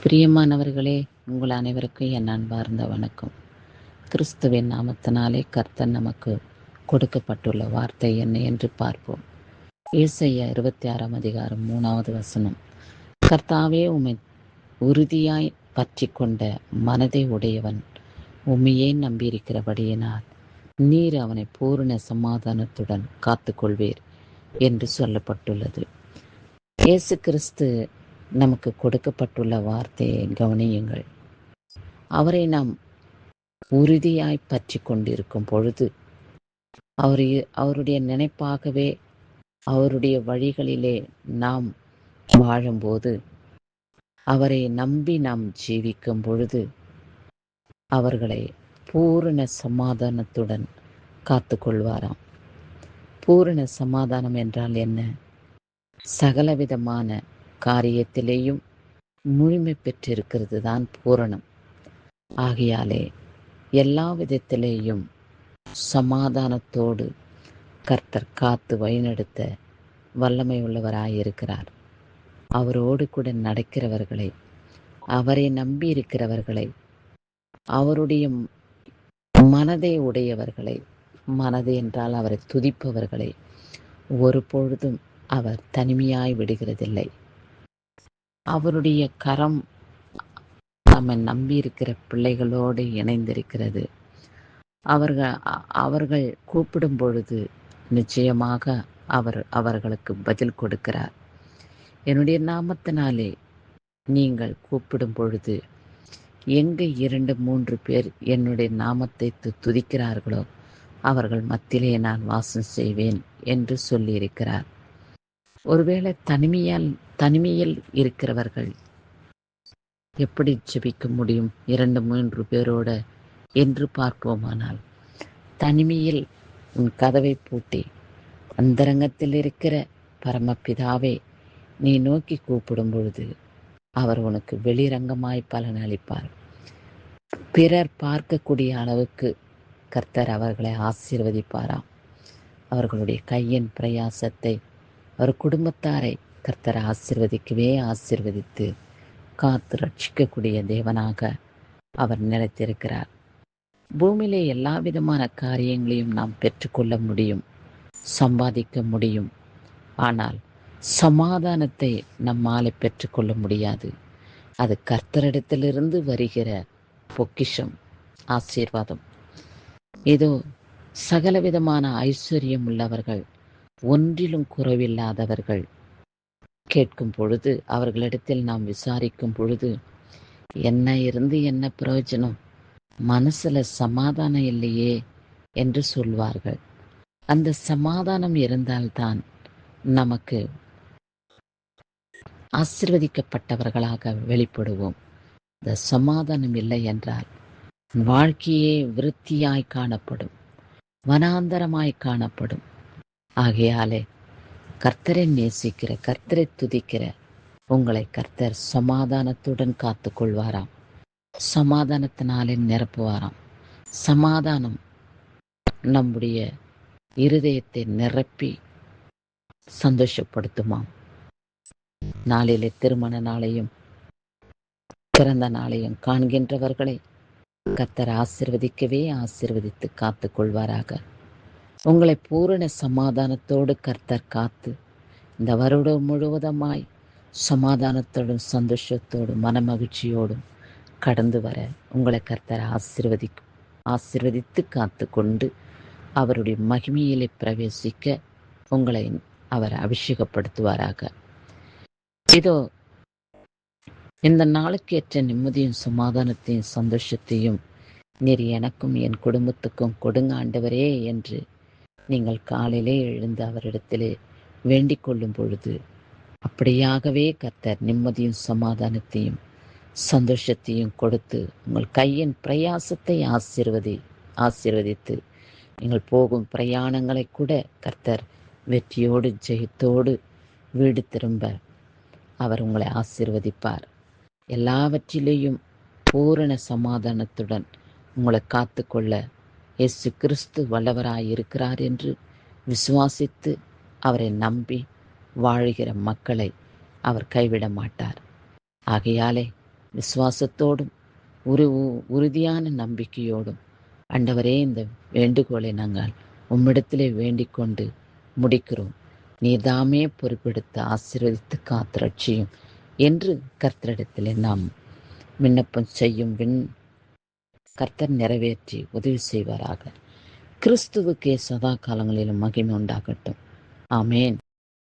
பிரியமானவர்களே, உங்கள் அனைவருக்கும் என் அன்பார்ந்த வணக்கம். கிறிஸ்துவின் நாமத்தினாலே கர்த்தர் நமக்கு கொடுக்கப்பட்டுள்ள வார்த்தை என்ன என்று பார்ப்போம். ஏசாயா 26 வசனம். கர்த்தாவே, உம்மை உறுதியாய் பற்றி கொண்ட மனதை உடையவன் உம்மையே நம்பியிருக்கிறபடியினால் நீர் அவனை பூரண சமாதானத்துடன் காத்துக்கொள்வீர் என்று சொல்லப்பட்டுள்ளது. இயேசு கிறிஸ்து நமக்கு கொடுக்கப்பட்டுள்ள வார்த்தையை கவனியுங்கள். அவரை நாம் உறுதியாய் பற்றி கொண்டிருக்கும் பொழுது, அவருடைய நினைப்பாகவே அவருடைய வழிகளிலே நாம் வாழும்போது, அவரை நம்பி நாம் ஜீவிக்கும் பொழுது அவர்களை பூரண சமாதானத்துடன் காத்து கொள்வாராம். பூரண சமாதானம் என்றால் என்ன? சகலவிதமான காரியத்திலேயும் முழுமை பெற்றிருக்கிறது தான் பூரணம். ஆகையாலே எல்லா விதத்திலேயும் சமாதானத்தோடு கர்த்தர் காத்து வழிநடத்த வல்லமை உள்ளவராயிருக்கிறார். அவரோடு கூட நடக்கிறவர்களை, அவரை நம்பி இருக்கிறவர்களை, அவருடைய மனதை உடையவர்களை, மனது என்றால் அவரை துதிப்பவர்களை ஒரு பொழுதும் அவர் தனிமையாய் விடுகிறதில்லை. அவருடைய கரம் நம்மை நம்பியிருக்கிற பிள்ளைகளோடு இணைந்திருக்கிறது. அவர்கள் கூப்பிடும் பொழுது நிச்சயமாக அவர்களுக்கு பதில் கொடுக்கிறார். என்னுடைய நாமத்தினாலே நீங்கள் கூப்பிடும் பொழுது, எங்கு 2-3 பேர் என்னுடைய நாமத்தை துதிக்கிறார்களோ அவர்கள் மத்தியிலே நான் வாசம் செய்வேன் என்று சொல்லியிருக்கிறார். ஒருவேளை தனிமையில் இருக்கிறவர்கள் எப்படி ஜெபிக்க முடியும் 2-3 பேரோட என்று பார்ப்போமானால், தனிமையில் உன் கதவை பூட்டி அந்தரங்கத்தில் இருக்கிற பரமபிதாவை நீ நோக்கி கூப்பிடும் பொழுது அவர் உனக்கு வெளிரங்கமாய் பலன் அளிப்பார். பிறர் பார்க்கக்கூடிய அளவுக்கு கர்த்தர் அவர்களை ஆசீர்வதிப்பாராம். அவர்களுடைய கையின் பிரயாசத்தை, அவர் குடும்பத்தாரை கர்த்தர் ஆசீர்வதித்து காத்து ரட்சிக்கக்கூடிய தேவனாக அவர் நிலைத்திருக்கிறார். பூமியிலே எல்லா விதமான காரியங்களையும் நாம் பெற்றுக்கொள்ள முடியும், சம்பாதிக்க முடியும். ஆனால் சமாதானத்தை நம்மாலே பெற்றுக்கொள்ள முடியாது. அது கர்த்தரிடத்திலிருந்து வருகிற பொக்கிஷம், ஆசீர்வாதம். இதோ சகலவிதமான ஐஸ்வர்யம் உள்ளவர்கள், ஒன்றிலும் குறைவில்லாதவர்கள் கேட்கும் பொழுது, அவர்களிடத்தில் நாம் விசாரிக்கும் பொழுது, என்ன இருந்து என்ன பிரயோஜனம், மனசுல சமாதானம் இல்லையே என்று சொல்வார்கள். அந்த சமாதானம் இருந்தால்தான் நமக்கு ஆசீர்வதிக்கப்பட்டவர்களாக வெளிப்படுவோம். இந்த சமாதானம் இல்லை என்றால் வாழ்க்கையே விருத்தியாய் காணப்படும், வனாந்தரமாய் காணப்படும். ஆகையாலே கர்த்தரை நேசிக்கிற, கர்த்தரை துதிக்கிற உங்களை கர்த்தர் சமாதானத்துடன் காத்து கொள்வாராம். சமாதானத்தினாலே நிரப்புவாராம். சமாதானம் நம்முடைய இருதயத்தை நிரப்பி சந்தோஷப்படுத்துமாம். நாளிலே திருமண நாளையும் பிறந்த நாளையும் காண்கின்றவர்களை கர்த்தர் ஆசீர்வதித்து காத்து கொள்வாராக. உங்களை பூரண சமாதானத்தோடு கர்த்தர் காத்து இந்த வருடம் முழுவதுமாய் சமாதானத்தோடும் சந்தோஷத்தோடும் மனமகிழ்ச்சியோடும் கடந்து வர உங்களை கர்த்தர் ஆசீர்வதித்து காத்து கொண்டு அவருடைய மகிமையிலே பிரவேசிக்க உங்களை அவர் அபிஷேகப்படுத்துவாராக. இதோ இந்த நாளுக்கு ஏற்ற நிம்மதியும் சமாதானத்தையும் சந்தோஷத்தையும் நீர் எனக்கும் என் குடும்பத்துக்கும் கொடுங்க ஆண்டவரே என்று நீங்கள் காலையிலே எழுந்து அவரிடத்திலே வேண்டிக் கொள்ளும் பொழுது, அப்படியாகவே கர்த்தர் நிம்மதியும் சமாதானத்தையும் சந்தோஷத்தையும் கொடுத்து உங்கள் கையின் பிரயாசத்தை ஆசீர்வதித்து நீங்கள் போகும் பிரயாணங்களை கூட கர்த்தர் வெற்றியோடு ஜெயத்தோடு வீடு திரும்ப அவர் உங்களை ஆசீர்வதிப்பார். எல்லாவற்றிலேயும் பூரண சமாதானத்துடன் உங்களை காத்து கொள்ள இயேசு கிறிஸ்து வல்லவராயிருக்கிறார் என்று விசுவாசித்து அவரை நம்பி வாழுகிற மக்களை அவர் கைவிட மாட்டார். ஆகையாலே விசுவாசத்தோடும் உறுதியான நம்பிக்கையோடும் ஆண்டவரே, இந்த வேண்டுகோளை நாங்கள் உம்மிடத்திலே வேண்டிக் கொண்டு முடிக்கிறோம். நீர்தாமே பொறுப்பெடுத்து ஆசீர்வதித்து காத்து ரட்சியும் என்று கர்த்தரிடத்திலே நாம் விண்ணப்பம் செய்யும் கர்த்தர் நிறைவேற்றி உதவி செய்வாராக. கிறிஸ்துவுக்கே சதா காலங்களிலும் மகிமை உண்டாகட்டும். ஆமேன்.